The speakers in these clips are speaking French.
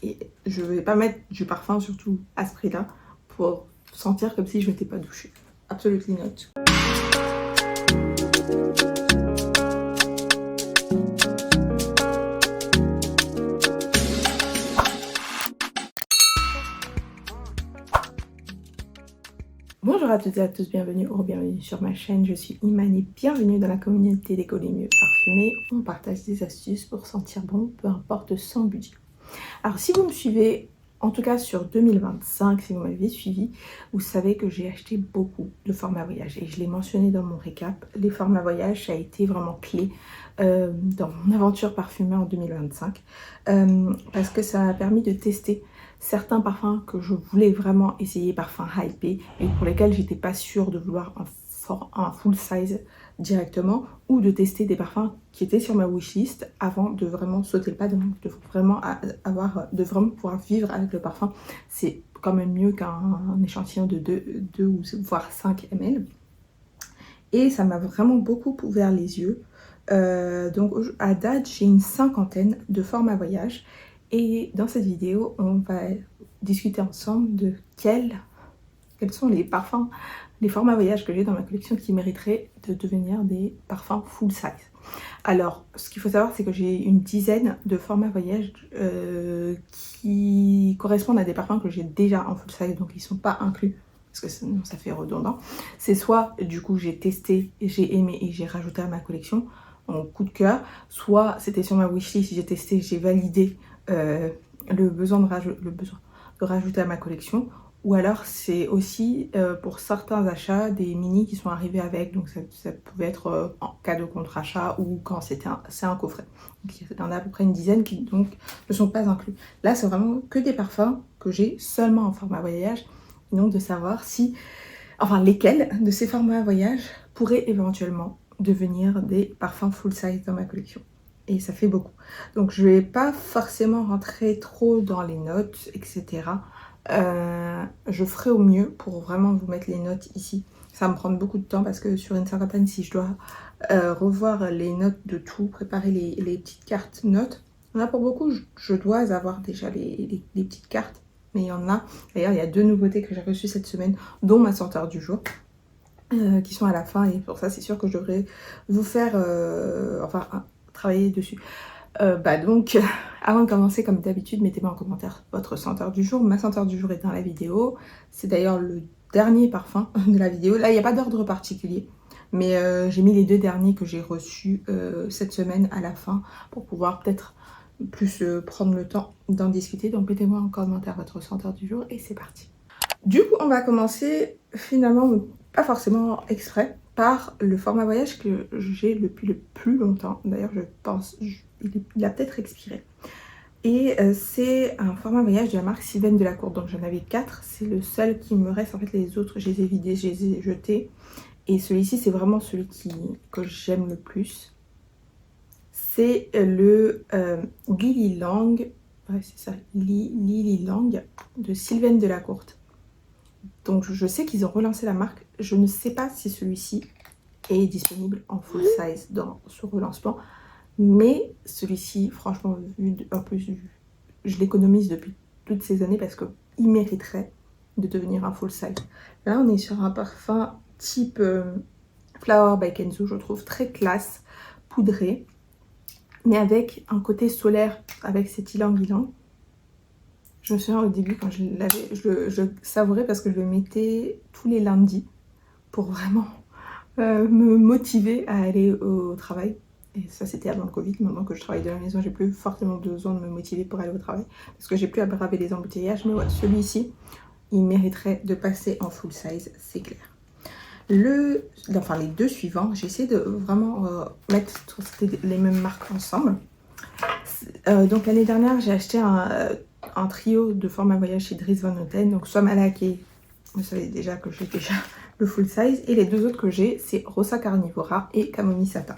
Et je vais pas mettre du parfum, surtout à ce prix-là, pour sentir comme si je m'étais pas douchée. Absolutely not. Bonjour à toutes et à tous, bienvenue ou bienvenue sur ma chaîne, je suis Iman et bienvenue dans la communauté des collets mieux parfumés. On partage des astuces pour sentir bon, peu importe son budget. Alors si vous me suivez, en tout cas sur 2025, si vous m'avez suivi, vous savez que j'ai acheté beaucoup de formats voyage. Et je l'ai mentionné dans mon récap, les formats voyage, ça a été vraiment clé dans mon aventure parfumée en 2025. Parce que ça m'a permis de tester certains parfums que je voulais vraiment essayer, parfums hypés, et pour lesquels j'étais pas sûre de vouloir un full size directement, ou de tester des parfums qui étaient sur ma wishlist avant de vraiment sauter le pas, de vraiment pouvoir vivre avec le parfum. C'est quand même mieux qu'un échantillon de 2 ou voire 5 ml. Et ça m'a vraiment beaucoup ouvert les yeux. Donc à date, j'ai une 50aine de formats voyage. Et dans cette vidéo, on va discuter ensemble de quels sont les parfums, les formats voyage que j'ai dans ma collection qui mériteraient de devenir des parfums full size. Alors, ce qu'il faut savoir, c'est que j'ai une dizaine de formats voyage qui correspondent à des parfums que j'ai déjà en full size, donc ils ne sont pas inclus, parce que sinon ça fait redondant. C'est soit, du coup, j'ai testé, j'ai aimé et j'ai rajouté à ma collection en coup de cœur, soit c'était sur ma wishlist, j'ai testé, j'ai validé le besoin de rajouter à ma collection, ou alors c'est aussi pour certains achats des mini qui sont arrivés avec, donc ça pouvait être en cadeau contre achat ou quand c'est un coffret. Donc il y en a à peu près une dizaine qui donc ne sont pas inclus. Là c'est vraiment que des parfums que j'ai seulement en format voyage, et donc de savoir lesquels de ces formats voyage pourraient éventuellement devenir des parfums full size dans ma collection. Et ça fait beaucoup. Donc je vais pas forcément rentrer trop dans les notes, etc. Je ferai au mieux pour vraiment vous mettre les notes ici. Ça va me prendre beaucoup de temps parce que sur une cinquantaine, si je dois revoir les notes de tout, préparer les petites cartes notes, il y en a pour beaucoup, je dois avoir déjà les petites cartes. Mais il y en a, d'ailleurs il y a 2 nouveautés que j'ai reçues cette semaine, dont ma senteur du jour. Qui sont à la fin, et pour ça c'est sûr que je devrais vous faire travailler dessus. Donc avant de commencer, comme d'habitude, mettez-moi en commentaire votre senteur du jour. Ma senteur du jour est dans la vidéo, c'est d'ailleurs le dernier parfum de la vidéo. Là il n'y a pas d'ordre particulier, mais j'ai mis les 2 derniers que j'ai reçus cette semaine à la fin pour pouvoir peut-être plus prendre le temps d'en discuter. Donc mettez-moi en commentaire votre senteur du jour et c'est parti. Du coup on va commencer finalement pas forcément exprès, par le format voyage que j'ai depuis le plus longtemps. D'ailleurs, je pense, il a peut-être expiré. Et c'est un format voyage de la marque Sylvaine Delacour. Donc j'en avais 4, c'est le seul qui me reste. En fait, les autres, je les ai vidés, je les ai jetés. Et celui-ci, c'est vraiment celui que j'aime le plus. C'est le Lily Lang, ouais, c'est ça, Lily Lang de Sylvaine Delacour. Donc je sais qu'ils ont relancé la marque, je ne sais pas si celui-ci est disponible en full size dans ce relancement, mais celui-ci, franchement, en plus, je l'économise depuis toutes ces années parce qu'il mériterait de devenir un full size. Là on est sur un parfum type Flower by Kenzo, je trouve très classe, poudré, mais avec un côté solaire, avec cet ylang-ylang. Je me souviens au début quand je l'avais, je savourais parce que je le mettais tous les lundis pour vraiment me motiver à aller au travail. Et ça c'était avant le Covid, maintenant que je travaille de la maison, j'ai plus forcément besoin de me motiver pour aller au travail parce que j'ai plus à braver les embouteillages. Mais ouais, celui-ci, il mériterait de passer en full size, c'est clair. Les 2 suivants, j'ai essayé de vraiment mettre les mêmes marques ensemble. Donc l'année dernière, j'ai acheté un trio de format voyage chez Dries Van Noten, donc soit Malaké, vous savez déjà que j'ai déjà le full size, et les 2 autres que j'ai, c'est Rosa Carnivora et Camomille Satin.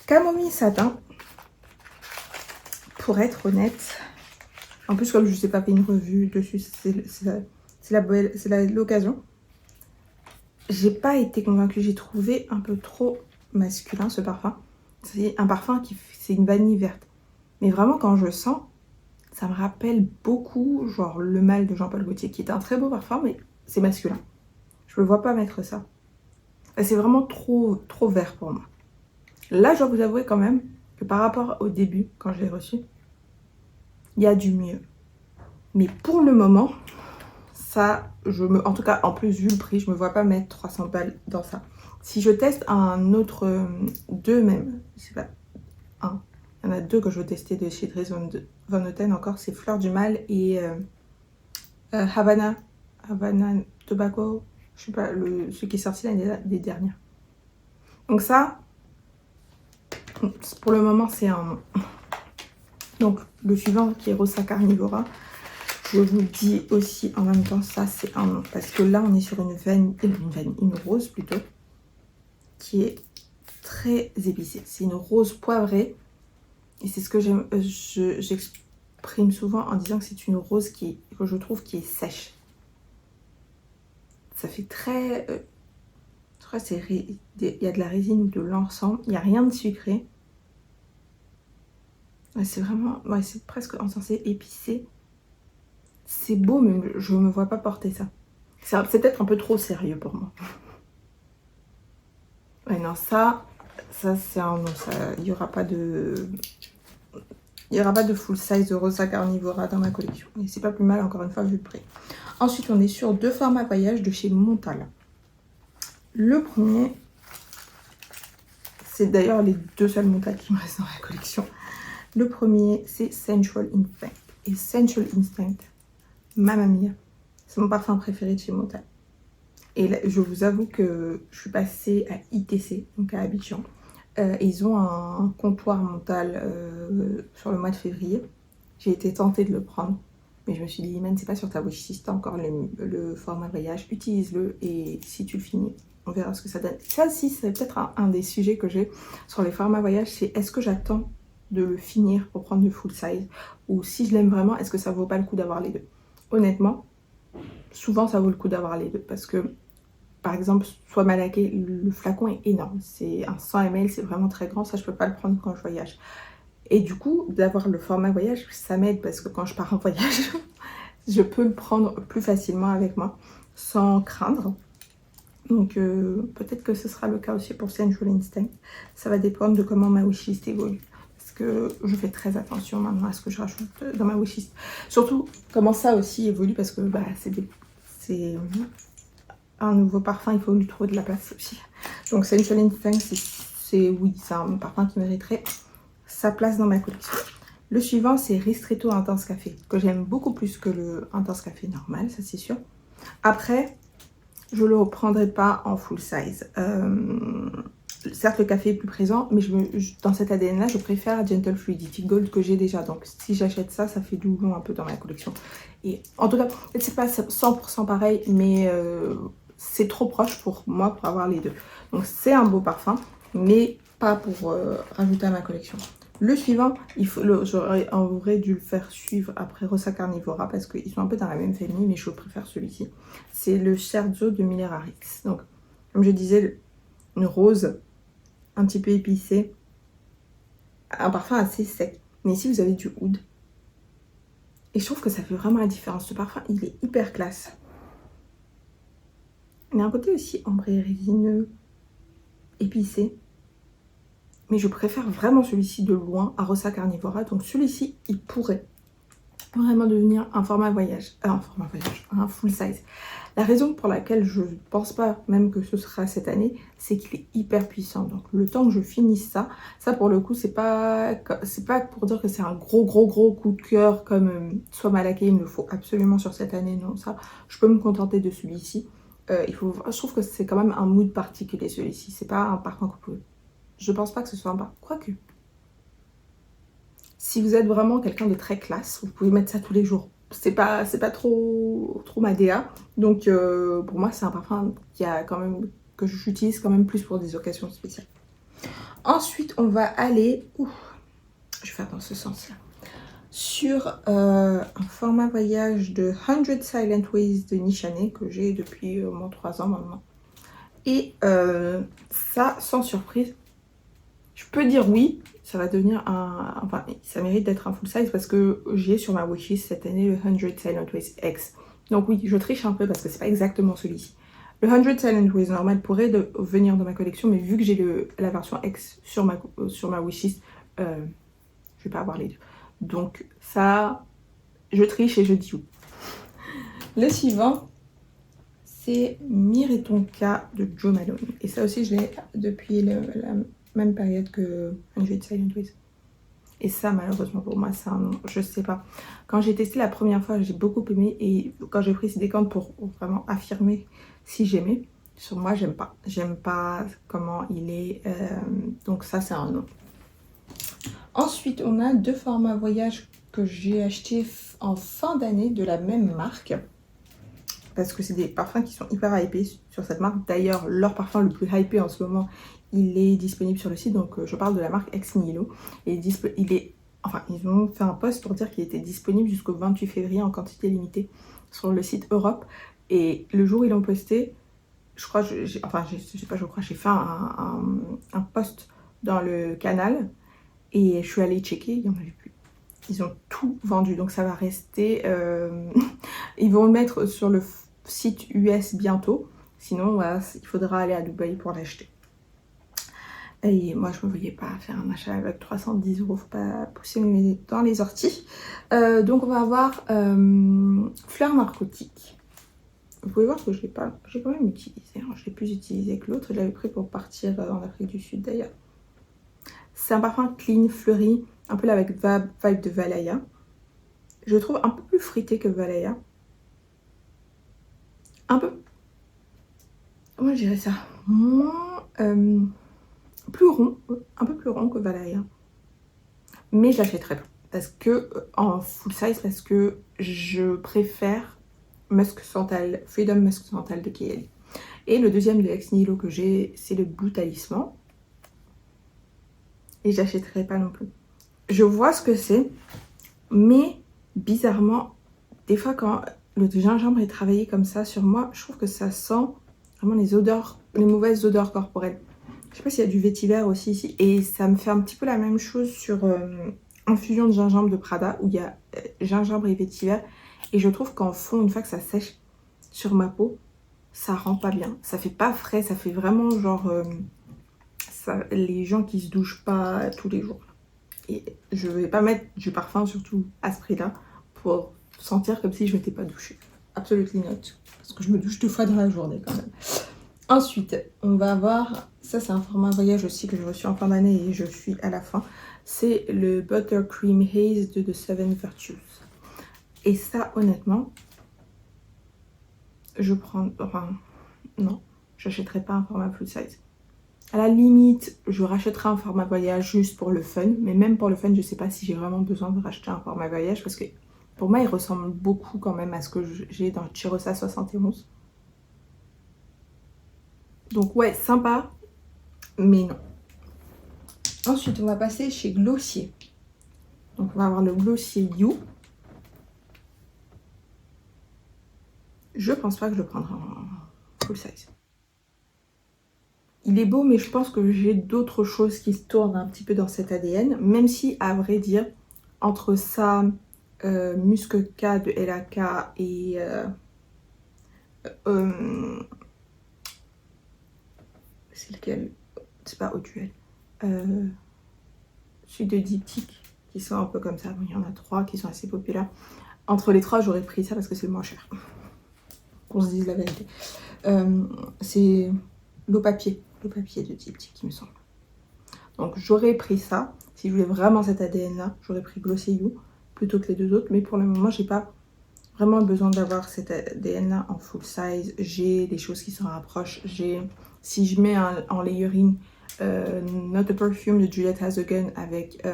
Camomille Satin, pour être honnête, en plus comme je ne sais pas fait une revue dessus, c'est l'occasion, j'ai pas été convaincue, j'ai trouvé un peu trop masculin ce parfum. C'est un parfum c'est une vanille verte, mais vraiment quand je sens, ça me rappelle beaucoup genre Le Mal de Jean-Paul Gaultier, qui est un très beau parfum, mais c'est masculin. Je me vois pas mettre ça. Et c'est vraiment trop vert pour moi. Là, je dois vous avouer quand même que par rapport au début, quand je l'ai reçu, il y a du mieux. Mais pour le moment, ça, en tout cas, en plus, vu le prix, je me vois pas mettre 300 balles dans ça. Si je teste un autre, deux même, je sais pas, un. Il y en a deux que je veux tester de chez Dries Van Noten encore, c'est Fleur du Mal et Havana Tobacco, je sais pas, celui qui est sorti l'année dernière. Donc ça, pour le moment, c'est un non. Donc le suivant qui est Rosa Carnivora, je vous dis aussi en même temps, ça c'est un non. Parce que là, on est sur une rose plutôt, qui est très épicée. C'est une rose poivrée. Et c'est ce que j'exprime souvent en disant que c'est une rose que je trouve qui est sèche. Ça fait très... il y a de la résine ou de l'encens. Il n'y a rien de sucré. C'est vraiment... Ouais, c'est presque encensé, épicé. C'est beau, mais je ne me vois pas porter ça. C'est peut-être un peu trop sérieux pour moi. Ouais, non, ça c'est un non. Il n'y aura pas de... Il n'y aura pas de full size de Rosa Carnivora dans ma collection. Et c'est pas plus mal, encore une fois, vu le prix. Ensuite, on est sur deux formats voyage de chez Montal. Le premier, c'est d'ailleurs les deux seuls Montal qui me restent dans la collection. Le premier, c'est Sensual Instinct. Et Sensual Instinct, mamma mia, c'est mon parfum préféré de chez Montal. Et là, je vous avoue que je suis passée à ITC, donc à Abidjan. Ils ont un comptoir Montal sur le mois de février. J'ai été tentée de le prendre, mais je me suis dit, Iman, c'est pas sur ta wishlist, t'as encore le format voyage, utilise-le et si tu le finis, on verra ce que ça donne. Ça aussi, c'est peut-être un des sujets que j'ai sur les formats voyage, c'est est-ce que j'attends de le finir pour prendre le full size, ou si je l'aime vraiment, est-ce que ça vaut pas le coup d'avoir les deux? Honnêtement, souvent ça vaut le coup d'avoir les deux, parce que par exemple, soit Malaquais, le flacon est énorme, c'est un 100 ml, c'est vraiment très grand, ça je peux pas le prendre quand je voyage. Et du coup, d'avoir le format voyage, ça m'aide parce que quand je pars en voyage, je peux le prendre plus facilement avec moi, sans craindre. Donc peut-être que ce sera le cas aussi pour Sensual Instinct. Ça va dépendre de comment ma wishlist évolue. Parce que je fais très attention maintenant à ce que je rajoute dans ma wishlist. Surtout comment ça aussi évolue parce que bah, c'est un nouveau parfum, il faut lui trouver de la place aussi. Donc Sensual Instinct, c'est un parfum qui mériterait sa place dans ma collection. Le suivant, c'est Ristretto Intense Café, que j'aime beaucoup plus que le Intense Café normal, ça c'est sûr. Après, je le reprendrai pas en full size. Certes, le café est plus présent, mais dans cet ADN-là, je préfère Gentle Fluidity Gold que j'ai déjà. Donc, si j'achète ça, ça fait doublon un peu dans ma collection. Et en tout cas, c'est pas 100% pareil, mais c'est trop proche pour moi pour avoir les deux. Donc, c'est un beau parfum, mais pas pour rajouter à ma collection. Le suivant, j'aurais en vrai dû le faire suivre après Rosa Carnivora parce qu'ils sont un peu dans la même famille, mais je préfère celui-ci. C'est le Scherzo de Miller Harris. Donc, comme je disais, une rose un petit peu épicée, un parfum assez sec. Mais ici, vous avez du oud. Et je trouve que ça fait vraiment la différence. Ce parfum, il est hyper classe. Il y a un côté aussi ambré, résineux, épicé. Mais je préfère vraiment celui-ci de loin à Rosa Carnivora. Donc celui-ci, il pourrait vraiment devenir un format voyage. Un full size. La raison pour laquelle je ne pense pas même que ce sera cette année, c'est qu'il est hyper puissant. Donc le temps que je finisse ça pour le coup, c'est pas pour dire que c'est un gros coup de cœur comme soit Malaquais, il me le faut absolument sur cette année. Non, ça, je peux me contenter de celui-ci. Je trouve que c'est quand même un mood particulier celui-ci. C'est pas un parfum que vous pouvez... Je pense pas que ce soit un parfum. Quoique. Si vous êtes vraiment quelqu'un de très classe, vous pouvez mettre ça tous les jours. C'est pas trop ma DA. Donc pour moi, c'est un parfum que j'utilise quand même plus pour des occasions spéciales. Ensuite, on va aller... je vais faire dans ce sens-là. Sur un format voyage de 100 Silent Ways de Nishane, que j'ai depuis au moins 3 ans maintenant. Et ça, sans surprise, Je peux dire oui, ça va devenir un... Enfin, ça mérite d'être un full size parce que j'ai sur ma wishlist cette année le 100 Silent Ways X. Donc oui, je triche un peu parce que c'est pas exactement celui-ci. Le 100 Silent Ways normal pourrait venir dans ma collection, mais vu que j'ai la version X sur ma wishlist, je vais pas avoir les deux. Donc ça, je triche et je dis oui. Le suivant, c'est Mire et ton cas de Jo Malone. Et ça aussi, je l'ai depuis la même période que 100 Silent Ways. Et ça, malheureusement pour moi, c'est un non. Je sais pas. Quand j'ai testé la première fois, j'ai beaucoup aimé. Et quand j'ai pris ces décantes pour vraiment affirmer si j'aimais, sur moi, j'aime pas. J'aime pas comment il est. Donc ça, c'est un non. Ensuite, on a 2 formats voyage que j'ai achetés en fin d'année de la même marque. Parce que c'est des parfums qui sont hyper hypés sur cette marque. D'ailleurs, leur parfum le plus hypé en ce moment, il est disponible sur le site. Donc, je parle de la marque Ex Nihilo. Et enfin, ils ont fait un post pour dire qu'il était disponible jusqu'au 28 février en quantité limitée sur le site Europe. Et le jour où ils l'ont posté, je crois, j'ai fait un post dans le canal. Et je suis allée checker, il n'y en avait plus. Ils ont tout vendu, donc ça va rester... Ils vont le mettre sur le site US bientôt. Sinon, voilà, il faudra aller à Dubaï pour l'acheter. Et moi, je ne me voyais pas faire un achat avec 310 €. Faut pas pousser mes nez dans les orties. Donc, on va avoir Fleurs narcotiques. Vous pouvez voir que je l'ai pas... J'ai quand même utilisé. Hein. Je l'ai plus utilisé que l'autre. Je l'avais pris pour partir en Afrique du Sud, d'ailleurs. C'est un parfum clean, fleuri. Un peu là avec vibe de Valaya. Je le trouve un peu plus fruité que Valaya. Un peu... Moi, je dirais ça. Moins... plus rond. Un peu plus rond que Valaya. Mais je l'achèterai pas. Parce que... En full size, parce que je préfère Musk Santal, Freedom Musk Santal de Kayali. Et le deuxième de Ex Nihilo que j'ai, c'est le Blue Talisman. Et j'achèterai pas non plus. Je vois ce que c'est, mais bizarrement, des fois quand le gingembre est travaillé comme ça sur moi, je trouve que ça sent vraiment les odeurs, les mauvaises odeurs corporelles. Je sais pas s'il y a du vétiver aussi ici. Et ça me fait un petit peu la même chose sur Infusion de gingembre de Prada, où il y a gingembre et vétiver. Et je trouve qu'en fond, une fois que ça sèche sur ma peau, ça rend pas bien. Ça fait pas frais, ça fait vraiment genre... les gens qui se douchent pas tous les jours. Et je vais pas mettre du parfum, surtout à ce prix-là, pour sentir comme si je m'étais pas douchée. Absolument not. Parce que je me douche 2 fois dans la journée quand même. Ensuite, on va avoir... Ça, c'est un format voyage aussi que j'ai reçu en fin d'année et je suis à la fin. C'est le Buttercream Haze de The Seven Virtues. Et ça, honnêtement, je prends... Enfin, non, j'achèterai pas un format full size. À la limite, je rachèterai un format voyage juste pour le fun. Mais même pour le fun, je sais pas si j'ai vraiment besoin de racheter un format voyage. Parce que pour moi, il ressemble beaucoup quand même à ce que j'ai dans Chirosa 71. Donc ouais, sympa. Mais non. Ensuite, on va passer chez Glossier. Donc on va avoir le Glossier You. Je pense pas que je le prendrai en full size. Il est beau, mais je pense que j'ai d'autres choses qui se tournent un petit peu dans cet ADN. Même si, à vrai dire, entre ça, Musque K de LAK et... c'est lequel? C'est pas Auduel. Celui de Diptyque, qui sont un peu comme ça. Bon, il y en a 3 qui sont assez populaires. Entre les 3, j'aurais pris ça parce que c'est le moins cher. Qu'on se dise la vérité. C'est l'eau papier. Le papier de Diptyque, il me semble. Donc j'aurais pris ça. Si je voulais vraiment cet ADN là, j'aurais pris Glossier You plutôt que les 2 autres. Mais pour le moment, j'ai pas vraiment besoin d'avoir cet ADN là en full size. J'ai des choses qui s'en rapprochent. Si je mets en layering Not a Perfume de Juliette Hazogen avec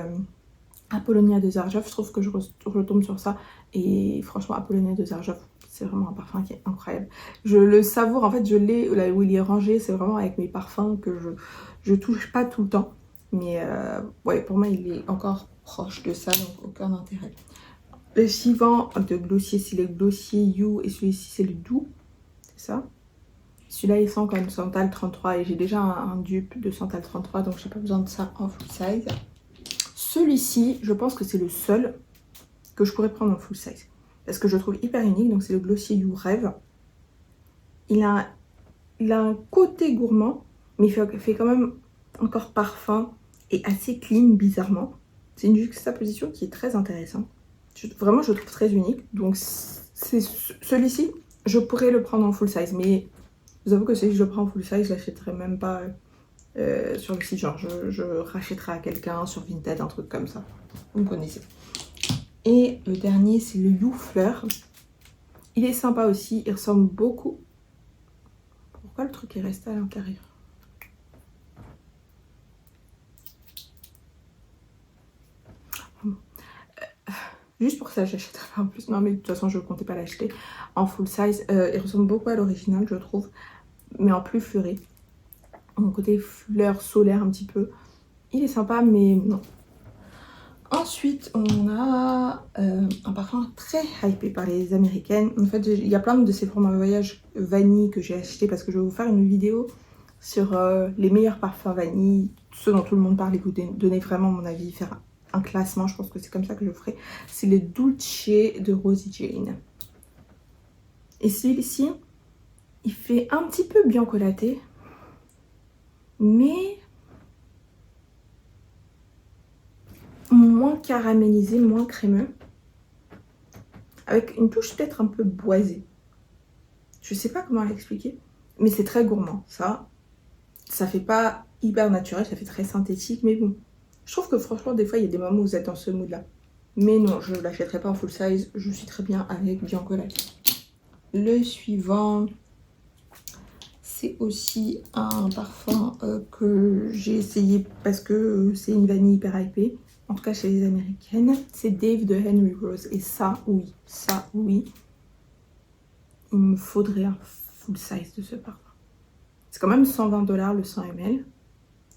Apollonia de Zarjov, je trouve que je retombe sur ça. Et franchement, Apollonia de Zarjov, c'est vraiment un parfum qui est incroyable. Je le savoure, en fait, je l'ai là où il est rangé, c'est vraiment avec mes parfums que je touche pas tout le temps. Mais ouais, pour moi, il est encore proche de ça, donc aucun intérêt. Le suivant de Glossier, c'est le Glossier You et celui-ci, c'est le Doux. C'est ça. Celui-là il sent comme Santal 33 et j'ai déjà un dupe de Santal 33 donc j'ai pas besoin de ça en full size. Celui-ci, je pense que c'est le seul que je pourrais prendre en full size parce que je le trouve hyper unique. Donc c'est le Glossier You Rêve. Il a un côté gourmand mais il fait quand même encore parfum et assez clean bizarrement. C'est une juxtaposition qui est très intéressante. Vraiment je le trouve très unique. Donc c'est celui-ci, je pourrais le prendre en full size mais je vous avoue que si je le prends en full size, je l'achèterai même pas sur le site. Genre, je rachèterai à quelqu'un sur Vinted, un truc comme ça. Vous me connaissez. Et le dernier, c'est le You Fleur. Il est sympa aussi. Il ressemble beaucoup. Pourquoi le truc est resté à l'intérieur? Juste pour ça, j'achèterai pas en plus. Non, mais de toute façon, je ne comptais pas l'acheter en full size. Il ressemble beaucoup à l'original, je trouve. Mais en plus fleuri. Mon côté fleur solaire un petit peu. Il est sympa, mais non. Ensuite, on a un parfum très hypé par les américaines. En fait, il y a plein de ces formats voyage vanille que j'ai acheté parce que je vais vous faire une vidéo sur les meilleurs parfums vanille, ceux dont tout le monde parle, écoutez, donnez vraiment mon avis, faire un classement, je pense que c'est comme ça que je ferai. C'est le Dulce de Rosie Jane. Et celui-ci, il fait un petit peu biancolaté, mais moins caramélisé, moins crémeux, avec une touche peut-être un peu boisée. Je sais pas comment l'expliquer, mais c'est très gourmand. Ça fait pas hyper naturel, ça fait très synthétique, mais bon. Je trouve que franchement, des fois, il y a des moments où vous êtes dans ce mood-là. Mais non, je ne l'achèterai pas en full size, je suis très bien avec Biancolate. Le suivant, c'est aussi un parfum que j'ai essayé parce que c'est une vanille hyper hypée. En tout cas chez les américaines. C'est Dave de Henry Rose. Et ça, oui. Il me faudrait un full size de ce parfum. C'est quand même 120 $ le 100 ml.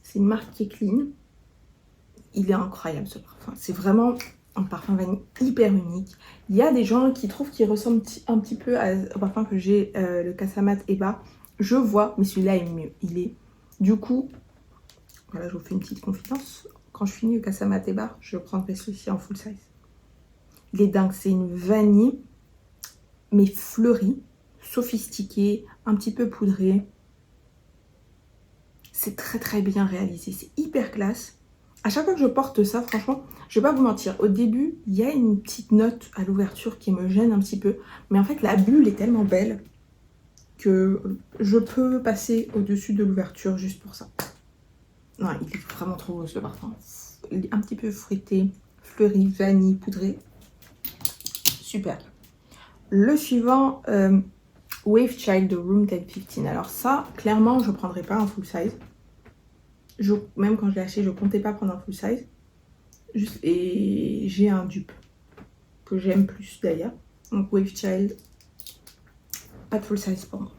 C'est une marque qui est clean. Il est incroyable ce parfum. C'est vraiment un parfum vanille hyper unique. Il y a des gens qui trouvent qu'il ressemble un petit peu au parfum que j'ai, le Casamat Eba. Je vois, mais celui-là est mieux. Il est, du coup, voilà, je vous fais une petite confidence. Quand je finis le Casamat Eba, je prendrai celui-ci en full size. Il est dingue. C'est une vanille, mais fleurie, sophistiquée, un petit peu poudrée. C'est très très bien réalisé. C'est hyper classe. À chaque fois que je porte ça, franchement, je vais pas vous mentir. Au début, il y a une petite note à l'ouverture qui me gêne un petit peu. Mais en fait, la bulle est tellement belle que je peux passer au-dessus de l'ouverture juste pour ça. Non, il est vraiment trop beau ce parfum. Il est un petit peu fruité, fleuri, vanille, poudré. Super. Le suivant, Wave Child de Room 1015. Alors ça, clairement, je ne prendrai pas un full size. Même quand je l'ai acheté, je ne comptais pas prendre un full size. Et j'ai un dupe que j'aime plus d'ailleurs. Donc Wave Child, pas de full size pour moi.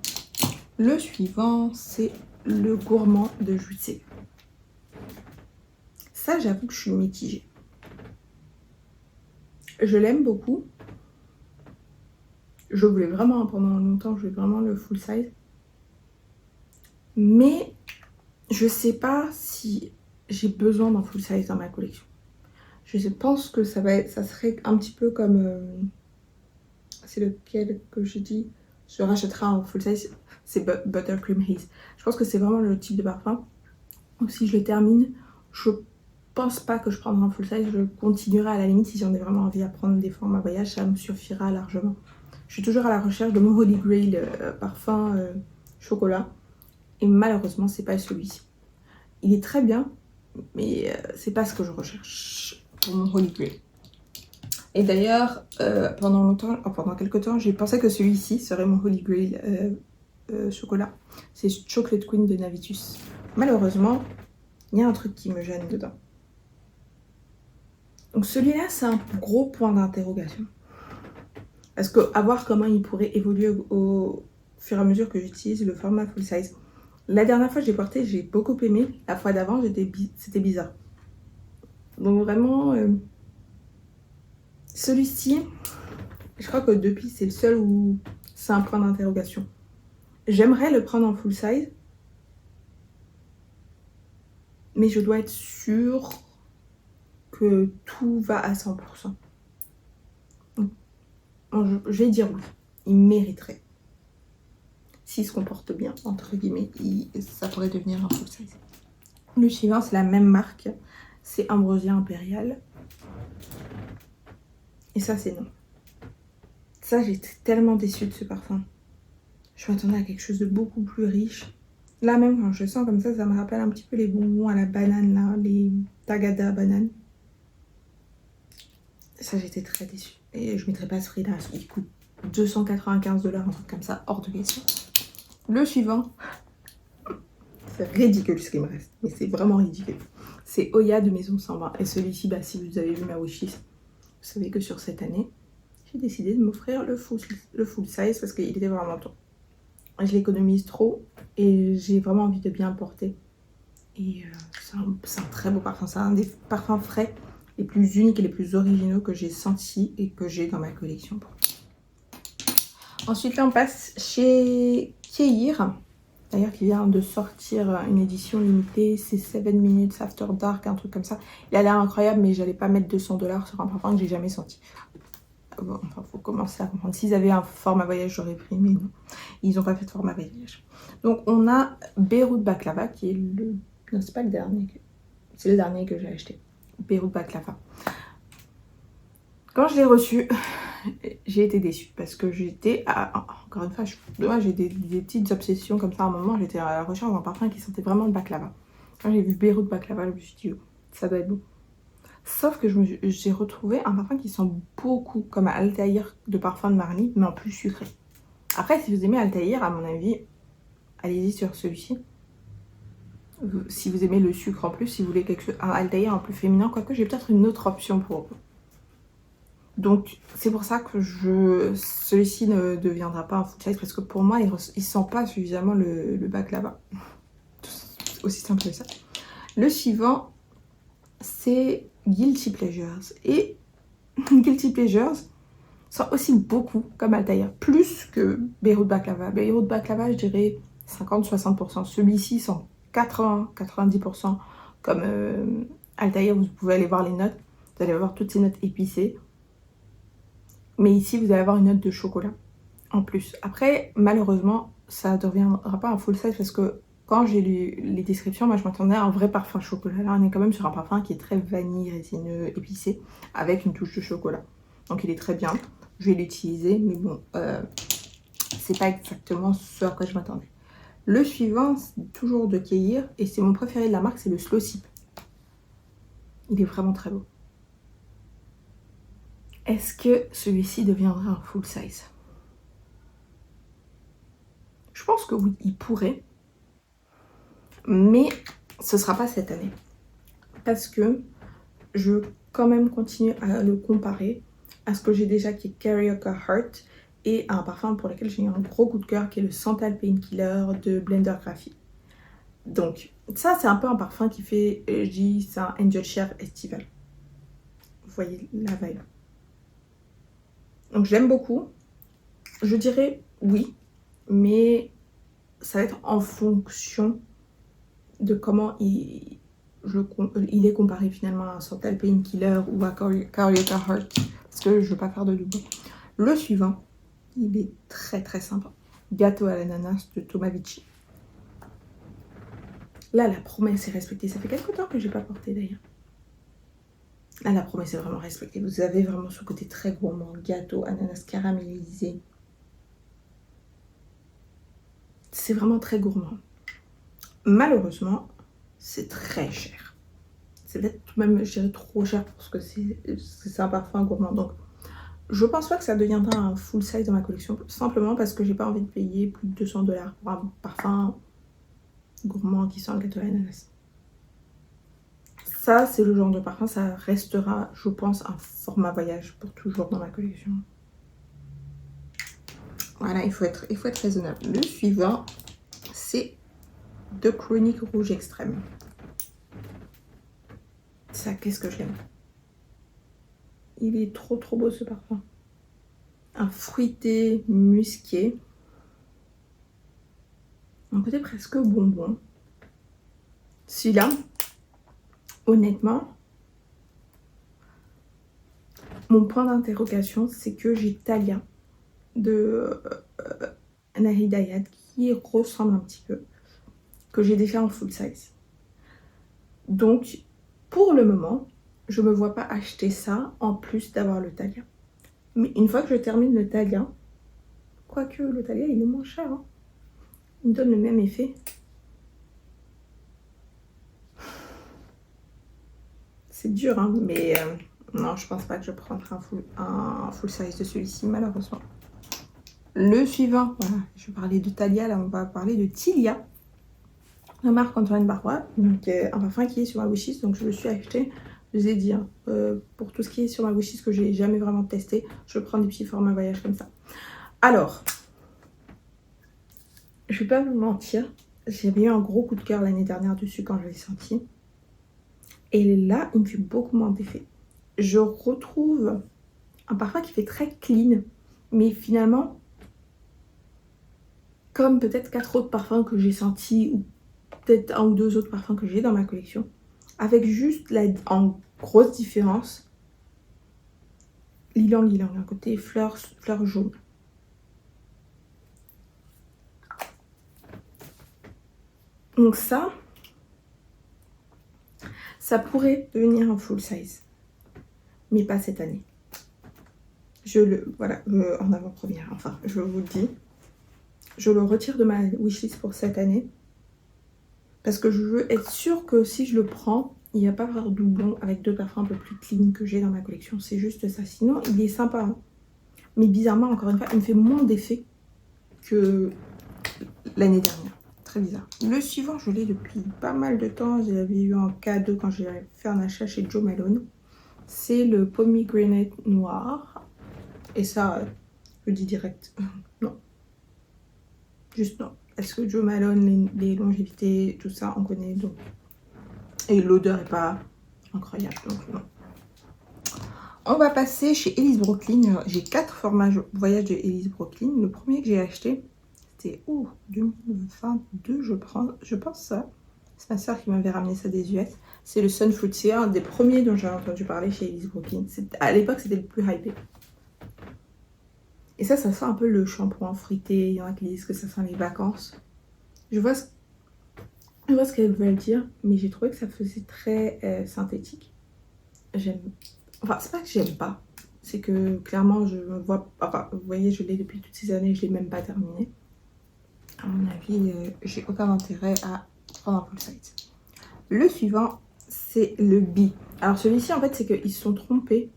Le suivant, c'est le Gourmand de Jussé. Ça, j'avoue que je suis mitigée. Je l'aime beaucoup. Je voulais vraiment, pendant longtemps, je voulais vraiment le full size. Mais je sais pas si j'ai besoin d'un full size dans ma collection. Je pense que ça serait un petit peu comme... c'est lequel que je dis? Je rachèterai en full size. C'est Buttercream Haze. Je pense que c'est vraiment le type de parfum. Donc si je le termine, je pense pas que je prendrai un full size. Je continuerai à la limite si j'en ai vraiment envie à prendre des formats voyage. Ça me suffira largement. Je suis toujours à la recherche de mon Holy Grail parfum chocolat. Et malheureusement, c'est pas celui-ci. Il est très bien, mais c'est pas ce que je recherche pour mon Holy Grail. Et d'ailleurs, pendant quelques temps, j'ai pensé que celui-ci serait mon Holy Grail chocolat. C'est Chocolate Queen de Navitus. Malheureusement, il y a un truc qui me gêne dedans. Donc celui-là, c'est un gros point d'interrogation. Parce que à voir comment il pourrait évoluer au fur et à mesure que j'utilise le format full size. La dernière fois que j'ai porté, j'ai beaucoup aimé. La fois d'avant, c'était bizarre. Donc vraiment, celui-ci, je crois que depuis, c'est le seul où c'est un point d'interrogation. J'aimerais le prendre en full size, mais je dois être sûre que tout va à 100%. Donc, je vais dire oui, il mériterait. S'il se comporte bien, entre guillemets, ça pourrait devenir un full size. Le suivant, c'est la même marque, c'est Ambrosia Impérial. Et ça, c'est non. Ça, j'étais tellement déçue de ce parfum. Je m'attendais à quelque chose de beaucoup plus riche. Là, même quand je sens comme ça me rappelle un petit peu les bonbons à la banane, là, les Tagada banane. Ça, j'étais très déçue. Et je ne mettrais pas ce prix-là. Il coûte 295 $, un truc comme ça, hors de question. Le suivant, c'est ridicule ce qui me reste, mais c'est vraiment ridicule. C'est Oya de Maison 120. Et celui-ci, bah, si vous avez vu ma wishlist, vous savez que sur cette année, j'ai décidé de m'offrir le full size parce qu'il était vraiment temps. Je l'économise trop et j'ai vraiment envie de bien le porter. Et c'est un très beau parfum. C'est un des parfums frais les plus uniques et les plus originaux que j'ai sentis et que j'ai dans ma collection. Ensuite, là, on passe chez Keir. D'ailleurs, qui vient de sortir une édition limitée. C'est 7 Minutes After Dark, un truc comme ça. Il a l'air incroyable, mais j'allais pas mettre 200 $ sur un parfum que j'ai jamais senti. Bon, enfin, faut commencer à comprendre. S'ils avaient un format voyage, j'aurais pris, mais non. Ils n'ont pas fait de format voyage. Donc, on a Beyrouth Baklava, qui est le... Non, c'est pas le dernier. C'est le dernier que j'ai acheté. Beyrouth Baklava. Quand je l'ai reçu, j'ai été déçue. Parce que j'étais... Encore une fois, moi, j'ai des petites obsessions comme ça. À un moment, j'étais à la recherche d'un parfum qui sentait vraiment le baklava. Quand j'ai vu Beyrouth Baklava, je me suis dit, oh, ça doit être beau. Sauf que j'ai retrouvé un parfum qui sent beaucoup comme Altaïr de parfum de Marni, mais en plus sucré. Après, si vous aimez Altaïr, à mon avis, allez-y sur celui-ci. Si vous aimez le sucre en plus, si vous voulez quelque chose, un Altaïr un peu féminin, quoique j'ai peut-être une autre option pour vous. Donc, c'est pour ça que celui-ci ne deviendra pas un full size, parce que pour moi, il ne sent pas suffisamment le baklava. Aussi simple que ça. Le suivant, c'est Guilty Pleasures. Et Guilty Pleasures sent aussi beaucoup comme Altaïr, plus que Beyrouth Baklava. Beyrouth Baklava, je dirais 50-60%. Celui-ci sent 80-90% comme Altaïr. Vous pouvez aller voir les notes. Vous allez avoir toutes ces notes épicées. Mais ici, vous allez avoir une note de chocolat en plus. Après, malheureusement, ça ne deviendra pas un full size parce que quand j'ai lu les descriptions, moi je m'attendais à un vrai parfum chocolat. Là, on est quand même sur un parfum qui est très vanille, résineux, épicé, avec une touche de chocolat. Donc il est très bien. Je vais l'utiliser, mais bon, c'est pas exactement ce à quoi je m'attendais. Le suivant, c'est toujours de Keir, et c'est mon préféré de la marque, c'est le Slow Sip. Il est vraiment très beau. Est-ce que celui-ci deviendra un full size? Je pense que oui, il pourrait. Mais ce ne sera pas cette année. Parce que je veux quand même continuer à le comparer à ce que j'ai déjà qui est Carioca Heart et à un parfum pour lequel j'ai eu un gros coup de cœur qui est le Santal Painkiller de Blender Graffy. Donc ça c'est un peu un parfum qui fait, je dis c'est un Angel Share estival. Vous voyez la vibe. Donc je l'aime beaucoup. Je dirais oui, mais ça va être en fonction de comment il est comparé finalement à un Santal Painkiller ou à Carioca Heart, parce que je ne veux pas faire de doublon. Le suivant, il est très très sympa. Gâteau à l'ananas de Tomavici. Là, la promesse est respectée. Ça fait quelques temps que je n'ai pas porté d'ailleurs. Là, la promesse est vraiment respectée. Vous avez vraiment ce côté très gourmand. Gâteau, ananas caramélisé. C'est vraiment très gourmand. Malheureusement, c'est très cher. C'est peut-être même, je dirais, trop cher parce que c'est un parfum gourmand. Donc, je pense pas que ça deviendra un full size dans ma collection. Simplement parce que j'ai pas envie de payer plus de 200 $ pour un parfum gourmand qui sent le gâteau à l'ananas. Ça, c'est le genre de parfum, ça restera, je pense, un format voyage pour toujours dans ma collection. Voilà, il faut être raisonnable. Le suivant, c'est de Chronique Rouge Extrême. Ça, qu'est-ce que j'aime. Il est trop trop beau ce parfum. Un fruité musqué. un côté presque bonbon. Celui-là, honnêtement, mon point d'interrogation, c'est que j'ai Thalia de Nahid Ayat qui ressemble un petit peu, que j'ai déjà en full size. Donc, pour le moment, je me vois pas acheter ça en plus d'avoir le Thalia. Mais une fois que je termine le Thalia, quoique le Thalia il est moins cher, hein, il me donne le même effet. C'est dur, hein, mais non, je pense pas que je prendrai un full size de celui-ci, malheureusement. Le suivant, voilà, je parlais de Thalia, là on va parler de Tilia, la marque Antoine Barrois, donc un parfum qui est sur ma wishlist, donc je le suis acheté. Je vous ai dit, hein, pour tout ce qui est sur ma wishlist que j'ai jamais vraiment testé, je prends des petits formats voyage comme ça. Alors, je vais pas vous mentir, j'avais eu un gros coup de cœur l'année dernière dessus quand je l'ai senti. Et là, il me fait beaucoup moins d'effet. Je retrouve un parfum qui fait très clean, mais finalement, comme peut-être 4 autres parfums que j'ai sentis, ou peut-être 1 ou 2 autres parfums que j'ai dans ma collection, avec juste en grosse différence, l'ylang ylang, un côté fleur jaune. Donc ça pourrait devenir un full size, mais pas cette année. Voilà, en avant-première, enfin, je vous le dis. Je le retire de ma wishlist pour cette année. Parce que je veux être sûre que si je le prends, il n'y a pas avoir doublon avec 2 parfums un peu plus clean que j'ai dans ma collection. C'est juste ça. Sinon, il est sympa. Hein. Mais bizarrement, encore une fois, il me fait moins d'effet que l'année dernière. Très bizarre. Le suivant, je l'ai depuis pas mal de temps. Je l'avais eu en cadeau quand j'ai fait un achat chez Jo Malone. C'est le Pomegranate Noir. Et ça, je dis direct, non. Juste non. Parce que Jo Malone, les longévités, tout ça, on connaît. Donc. Et l'odeur n'est pas incroyable. Donc non. On va passer chez Elise Brooklyn. J'ai 4 formats voyage de Elise Brooklyn. Le premier que j'ai acheté, c'était 2022, je pense ça. C'est ma soeur qui m'avait ramené ça des US. C'est le Sunfruit. C'est un des premiers dont j'ai entendu parler chez Elise Brooklyn. À l'époque, c'était le plus hypé. Et ça sent un peu le shampoing fruité. Il y en a qui disent que ça sent les vacances. Je vois ce qu'elles veulent dire, mais j'ai trouvé que ça faisait très synthétique. J'aime. Enfin, c'est pas que j'aime pas. C'est que clairement, je me vois. Enfin, vous voyez, je l'ai depuis toutes ces années, je l'ai même pas terminé. À mon avis, j'ai aucun intérêt à prendre un full size. Le suivant, c'est le Bee. Alors, celui-ci, en fait, c'est qu'ils se sont trompés.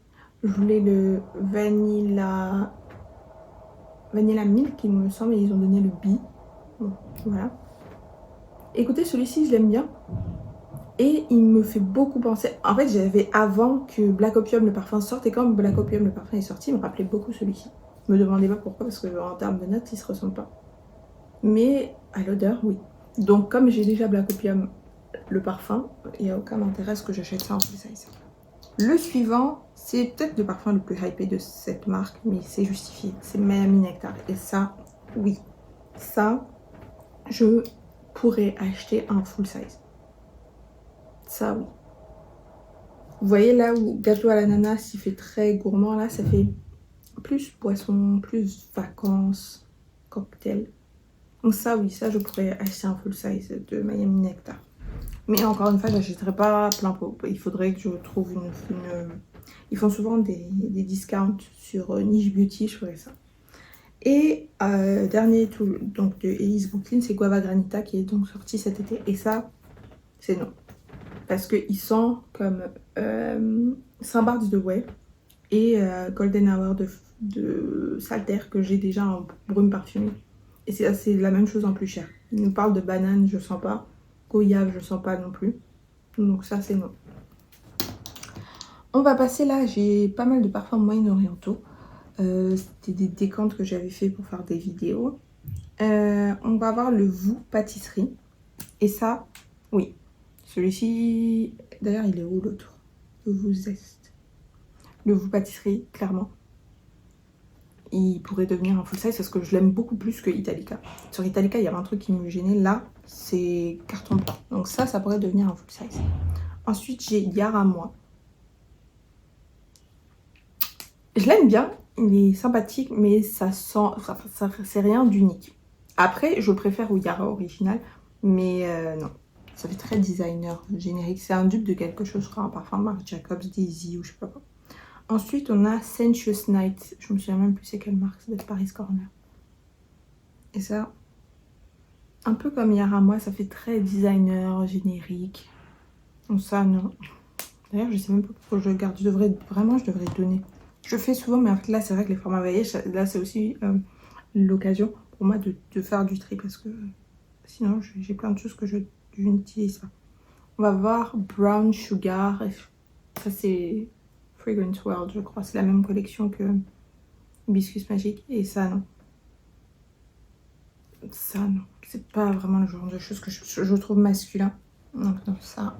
Je voulais le Vanilla Milk, il me semble, et ils ont donné le Bee. Bon, voilà. Écoutez, celui-ci, je l'aime bien. Et il me fait beaucoup penser... En fait, j'avais avant que Black Opium, le parfum, sorte. Et quand Black Opium, le parfum, est sorti, il me rappelait beaucoup celui-ci. Ne me demandez pas pourquoi, parce qu'en termes de notes, il se ressemble pas. Mais à l'odeur, oui. Donc, comme j'ai déjà Black Opium, le parfum, il n'y a aucun intérêt à ce que j'achète ça en full size. Le suivant, c'est peut-être le parfum le plus hypé de cette marque, mais c'est justifié. C'est Miami Nectar. Et ça, oui. Ça, je pourrais acheter un full size. Ça, oui. Vous voyez là où gâteau à l'ananas, il fait très gourmand. Là, ça fait plus boisson, plus vacances, cocktail. Donc ça, oui, ça, je pourrais acheter un full size de Miami Nectar. Mais encore une fois, je n'achèterai pas plein pot. Il faudrait que je trouve une... Ils font souvent des discounts sur Niche Beauty, je ferais ça. Et dernier tout donc de Elise Brooklyn, c'est Guava Granita qui est donc sorti cet été. Et ça, c'est non. Parce qu'il sent comme Saint-Barth de Way et Golden Hour de Salter que j'ai déjà en brume parfumée. Et c'est la même chose en plus cher. Il nous parle de banane, je sens pas. Goyave, je sens pas non plus. Donc ça, c'est non. On va passer là, j'ai pas mal de parfums moyen-orientaux. C'était des décantes que j'avais fait pour faire des vidéos. On va avoir le Vous Pâtisserie. Et ça, oui. Celui-ci, d'ailleurs, il est où l'autre? Le Vous Zest. Le Vous Pâtisserie, clairement. il pourrait devenir un full size parce que je l'aime beaucoup plus que Italica. Sur Italica, il y avait un truc qui me gênait. Là, c'est carton plat. Donc ça pourrait devenir un full size. Ensuite, j'ai Yara Moi. Je l'aime bien, il est sympathique, mais ça sent, c'est rien d'unique. Après, je préfère au Yara original, mais non. Ça fait très designer générique. C'est un dupe de quelque chose, je crois, un parfum de marque Jacobs, Daisy ou je sais pas quoi. Ensuite, on a Sensuous Night. Je me souviens même plus c'est quelle marque, ça doit être Paris Corner. Et ça, un peu comme Yara Moi, ça fait très designer générique. Donc ça, non. D'ailleurs, je sais même pas pourquoi je le garde. Je devrais donner. Je fais souvent, mais en fait, là, c'est vrai que les formats voyage, là, c'est aussi l'occasion pour moi de faire du tri parce que sinon, j'ai plein de choses que je n'utilise pas. On va voir Brown Sugar. Ça, c'est Fragrance World, je crois. C'est la même collection que Hibiscus Magique. Et ça, non. Ça, non. C'est pas vraiment le genre de choses que je trouve masculin. Donc, non, ça,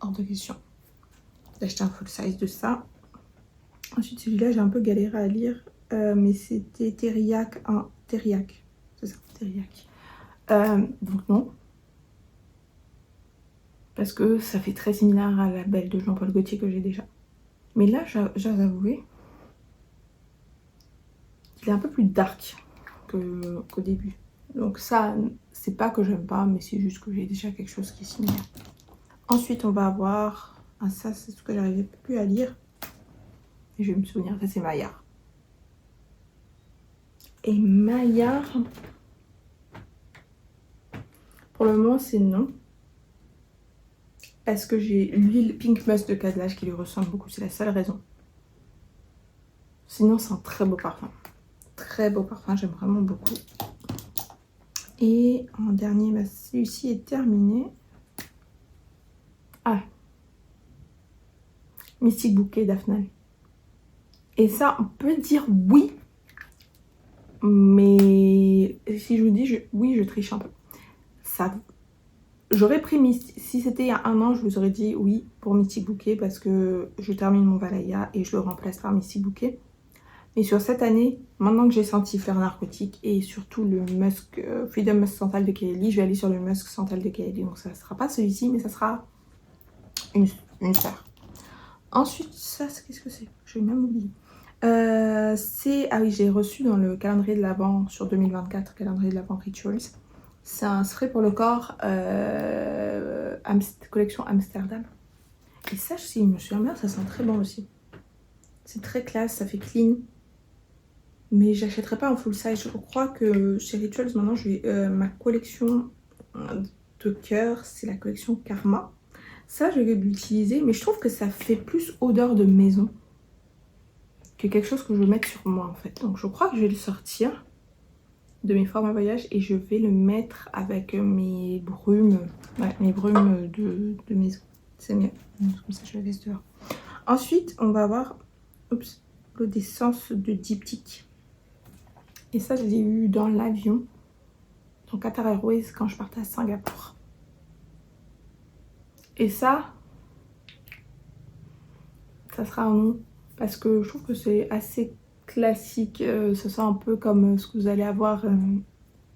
hors de question d'acheter un full size de ça. Ensuite, celui-là, j'ai un peu galéré à lire, mais c'était Teriac. Teriac, c'est ça, Teriac. Donc non. Parce que ça fait très similaire à la belle de Jean-Paul Gaultier que j'ai déjà. Mais là, j'ai avoué qu'il est un peu plus dark qu'au début. Donc ça, c'est pas que j'aime pas, mais c'est juste que j'ai déjà quelque chose qui est similaire. Ensuite, on va avoir... Ah, ça, c'est ce que j'arrivais plus à lire. Et je vais me souvenir, ça c'est Maillard. Et Maillard, pour le moment, c'est non. Parce que j'ai l'huile Pink Musk de Cadillac qui lui ressemble beaucoup, c'est la seule raison. Sinon, c'est un très beau parfum. Très beau parfum, j'aime vraiment beaucoup. Et en dernier, bah, celui-ci est terminé. Ah, Mystic Bouquet d'Afnal. Et ça, on peut dire oui. Mais si je vous dis oui, je triche un peu. Ça, j'aurais pris si c'était il y a un an, je vous aurais dit oui pour Mystic Bouquet parce que je termine mon Valaya et je le remplace par Mystic Bouquet. Mais sur cette année, maintenant que j'ai senti Fleur Narcotique et surtout le Musk, Freedom Musk Santal de Kylie, je vais aller sur le Musk Santal de Kylie. Donc ça ne sera pas celui-ci, mais ça sera une fleur. Ensuite, ça, qu'est-ce que c'est? Je vais même oublier. Ah oui, j'ai reçu dans le calendrier de l'Avent sur 2024, calendrier de l'Avent Rituals. C'est un spray pour le corps collection Amsterdam. Et ça, si je me souviens bien, ça sent très bon aussi. C'est très classe, ça fait clean. Mais j'achèterai pas en full size. Je crois que chez Rituals, maintenant, ma collection de cœur, c'est la collection Karma. Ça, je vais l'utiliser, mais je trouve que ça fait plus odeur de maison que quelque chose que je veux mettre sur moi, en fait. Donc, je crois que je vais le sortir de mes formats voyage et je vais le mettre avec mes brumes, de maison. C'est mieux. Comme ça, je la laisse dehors. Ensuite, on va avoir l'eau d'essence de Diptyque. Et ça, je l'ai eu dans l'avion, dans Qatar Airways, quand je partais à Singapour. Et ça sera un nom, parce que je trouve que c'est assez classique. Ça sent un peu comme ce que vous allez avoir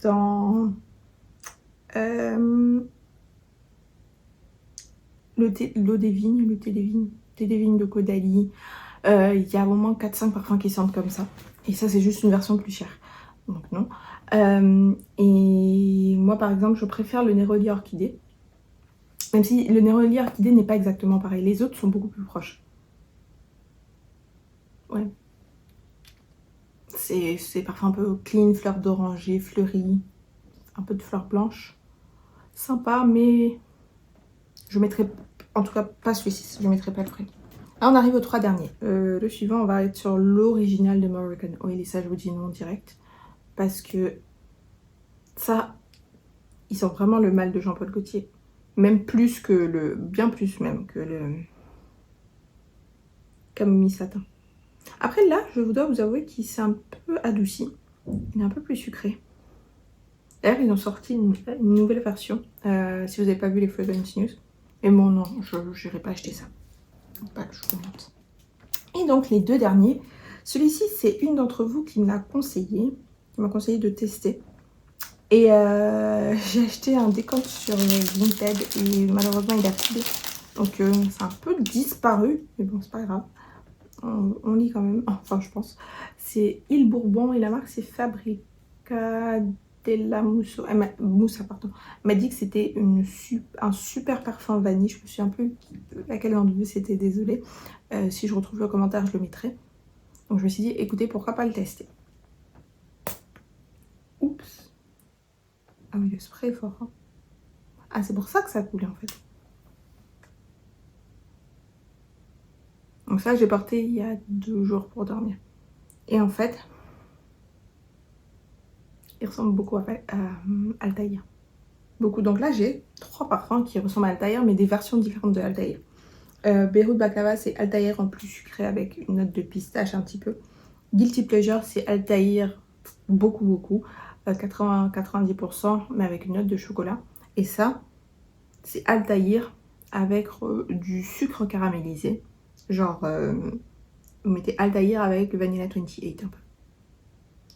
dans l'eau des vignes, le thé des vignes de Caudalie. Il y a au moins 4-5 parfums qui sentent comme ça. Et ça, c'est juste une version plus chère. Donc non. Et moi, par exemple, je préfère le Neroli Orchidée. Même si le Neroli Orchidée n'est pas exactement pareil. Les autres sont beaucoup plus proches. Ouais. C'est parfois un peu clean, fleurs d'oranger, fleuries, un peu de fleurs blanches. Sympa, mais je mettrai, en tout cas pas celui-ci, je mettrai pas le frais. Là, on arrive aux 3 derniers. Le suivant, on va être sur l'original de Moroccan Oil. Et ça, je vous dis non direct. Parce que ça, il sent vraiment le mal de Jean-Paul Gaultier. Même plus que bien plus même que le camomille satin. Après là, je dois vous avouer qu'il s'est un peu adouci. Il est un peu plus sucré. D'ailleurs, ils ont sorti une nouvelle version. Si vous n'avez pas vu les Fragrance News. Mais bon, non, je n'irai pas acheter ça. Pas que je vous montre. Et donc, les 2 derniers Celui-ci, c'est une d'entre vous qui me l'a conseillé, qui m'a conseillé de tester. Et j'ai acheté un décompte sur Vinted et malheureusement il a filé. Donc c'est un peu disparu, mais bon c'est pas grave. On lit quand même, enfin je pense. C'est Île Bourbon et la marque c'est Fabrica della Moussa. Moussa, pardon. Elle m'a dit que c'était un super parfum vanille. Je me souviens plus laquelle d'entre vous c'était, désolée. Si je retrouve le commentaire, je le mettrai. Donc je me suis dit, écoutez, pourquoi pas le tester. Oups. Ah oui, le spray est fort. Hein. Ah, c'est pour ça que ça coulait en fait. Donc ça, j'ai porté il y a 2 jours pour dormir. Et en fait, il ressemble beaucoup à Altaïr. Beaucoup. Donc là, j'ai 3 parfums qui ressemblent à Altaïr, mais des versions différentes de Altaïr. Beyrouth Baklava, c'est Altaïr en plus sucré avec une note de pistache un petit peu. Guilty Pleasure, c'est Altaïr beaucoup. 80-90%, mais avec une note de chocolat. Et ça, c'est Altaïr avec du sucre caramélisé. Genre, vous mettez Altaïr avec Vanilla 28 un peu.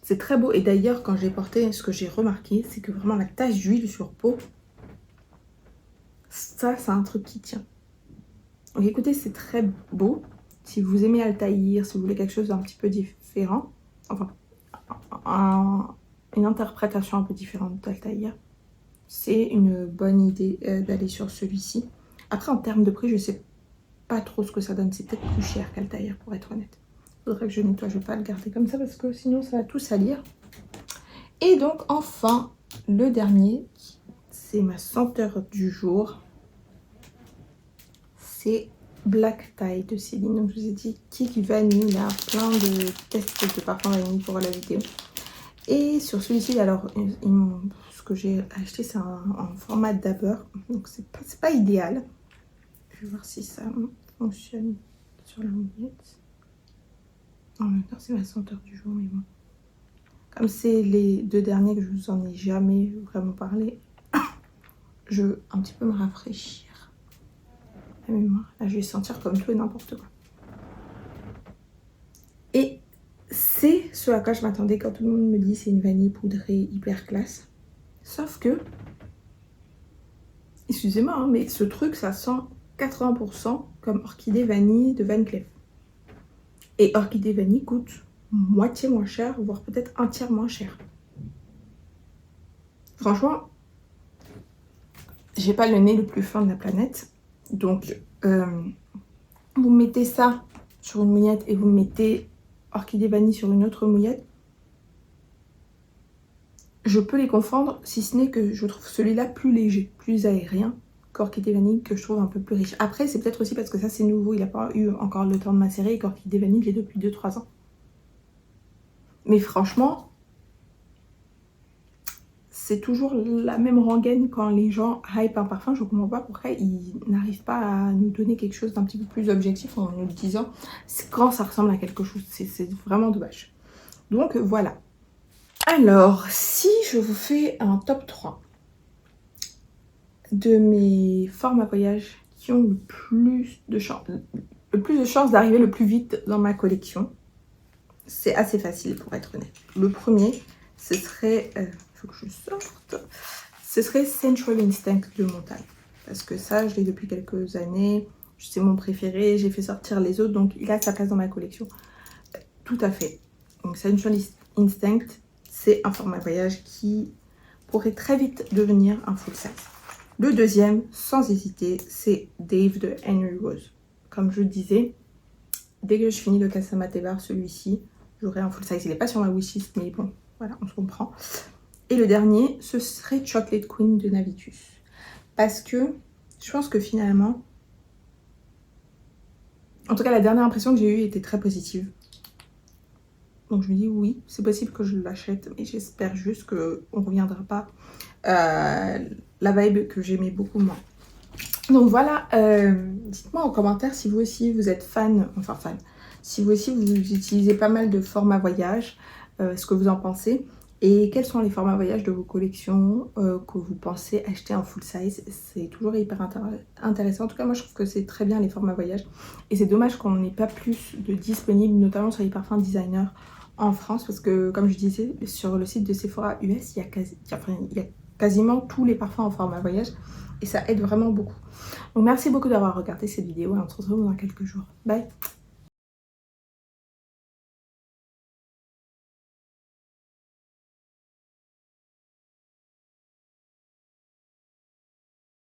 C'est très beau. Et d'ailleurs, quand j'ai porté, ce que j'ai remarqué, c'est que vraiment la tache d'huile sur peau, ça, c'est un truc qui tient. Donc écoutez, c'est très beau. Si vous aimez Altaïr, si vous voulez quelque chose d'un petit peu différent, enfin, une interprétation un peu différente d'Altaïr, c'est une bonne idée d'aller sur celui-ci. Après, en termes de prix, je sais pas trop ce que ça donne. C'est peut-être plus cher qu'Altaïr, pour être honnête. Faudrait que je nettoie. Je vais pas le garder comme ça parce que sinon, ça va tout salir. Et donc, enfin, le dernier, c'est ma senteur du jour. C'est Black Tie de Céline. Donc, je vous ai dit Kick Vanille. Il y a plein de tests de parfum vanille pour la vidéo. Et sur celui-ci, alors, ce que j'ai acheté, c'est un format Dabber. Donc, c'est pas idéal. Je vais voir si ça fonctionne sur la mouillette. En même temps, c'est ma senteur du jour, mais bon. Comme c'est les 2 derniers que je vous en ai jamais vraiment parlé, je veux un petit peu me rafraîchir la mémoire. Là, je vais sentir comme tout et n'importe quoi. Et c'est ce à quoi je m'attendais quand tout le monde me dit c'est une vanille poudrée hyper classe. Sauf que, excusez-moi, hein, mais ce truc, ça sent 80% comme Orchidée Vanille de Van Cleef. Et Orchidée Vanille coûte moitié moins cher, voire peut-être un tiers moins cher. Franchement, j'ai pas le nez le plus fin de la planète. Donc, vous mettez ça sur une mouillette et vous mettez Orchidée Vanille sur une autre mouillette. Je peux les confondre, si ce n'est que je trouve celui-là plus léger, plus aérien qu'Orchidée Vanille, que je trouve un peu plus riche. Après, c'est peut-être aussi parce que ça, c'est nouveau. Il n'a pas eu encore le temps de macérer et qu'Orchidée Vanille, j'ai depuis 2-3 ans. Mais franchement, c'est toujours la même rengaine quand les gens hype un parfum. Je ne comprends pas pourquoi ils n'arrivent pas à nous donner quelque chose d'un petit peu plus objectif en nous disant quand ça ressemble à quelque chose. C'est vraiment dommage. Donc voilà. Alors, si je vous fais un top 3 de mes formats voyage qui ont le plus de chance d'arriver le plus vite dans ma collection, c'est assez facile pour être honnête. Le premier, ce serait, faut que je sorte, ce serait Sensual Instinct de Montal. Parce que ça, je l'ai depuis quelques années, c'est mon préféré, j'ai fait sortir les autres, donc il a sa place dans ma collection. Tout à fait. Donc Sensual Instinct, c'est un format voyage qui pourrait très vite devenir un full size. Le deuxième, sans hésiter, c'est Dave de Henry Rose. Comme je disais, dès que je finis le Casa Tebar, celui-ci, j'aurai un full size. Il n'est pas sur ma wishlist, mais bon, voilà, on se comprend. Et le dernier, ce serait Chocolate Queen de Navitus. Parce que je pense que finalement, en tout cas, la dernière impression que j'ai eue était très positive. Donc je me dis oui, c'est possible que je l'achète, mais j'espère juste qu'on ne reviendra pas la vibe que j'aimais beaucoup moins. Donc voilà, dites-moi en commentaire si vous aussi vous êtes fan, si vous aussi vous utilisez pas mal de formats voyage, ce que vous en pensez. Et quels sont les formats voyage de vos collections que vous pensez acheter en full size. C'est toujours hyper intéressant. En tout cas, moi je trouve que c'est très bien les formats voyage. Et c'est dommage qu'on n'ait pas plus de disponibles, notamment sur les parfums designers en France. Parce que comme je disais, sur le site de Sephora US, il y a quasiment tous les parfums en format voyage. Et ça aide vraiment beaucoup. Donc merci beaucoup d'avoir regardé cette vidéo et on se retrouve dans quelques jours. Bye!